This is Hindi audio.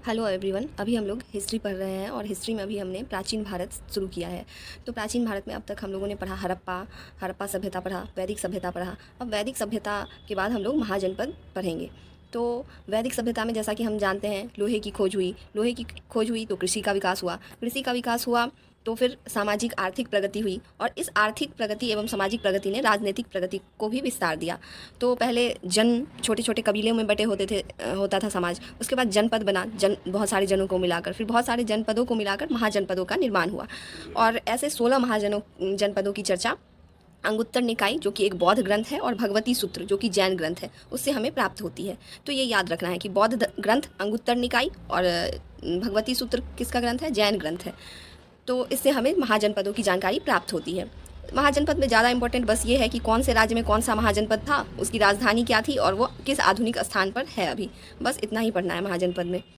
Hello everyone. अभी हम लोग हिस्ट्री पढ़ रहे हैं और हिस्ट्री में अभी हमने प्राचीन भारत शुरू किया है। तो प्राचीन भारत में अब तक हम लोगों ने पढ़ा हड़प्पा सभ्यता पढ़ा, वैदिक सभ्यता पढ़ा। अब वैदिक सभ्यता के बाद हम लोग महाजनपद पढ़ेंगे। तो वैदिक सभ्यता में जैसा कि हम जानते हैं लोहे की खोज हुई तो कृषि का विकास हुआ तो फिर सामाजिक आर्थिक प्रगति हुई और इस आर्थिक प्रगति एवं सामाजिक प्रगति ने राजनीतिक प्रगति को भी विस्तार दिया। तो पहले छोटे छोटे कबीले में बटे होता था समाज। उसके बाद जनपद बना, बहुत सारे जनों को मिलाकर, फिर बहुत सारे जनपदों को मिलाकर महाजनपदों का निर्माण हुआ। और ऐसे 16 जनपदों की चर्चा अंगुत्तर निकाय जो कि एक बौद्ध ग्रंथ है और भगवती सूत्र जो कि जैन ग्रंथ है उससे हमें प्राप्त होती है। तो ये याद रखना है कि बौद्ध ग्रंथ अंगुत्तर निकाय और भगवती सूत्र किसका ग्रंथ है? जैन ग्रंथ है। तो इससे हमें महाजनपदों की जानकारी प्राप्त होती है। महाजनपद में ज़्यादा इंपॉर्टेंट बस ये है कि कौन से राज्य में कौन सा महाजनपद था, उसकी राजधानी क्या थी और वो किस आधुनिक स्थान पर है अभी। बस इतना ही पढ़ना है महाजनपद में।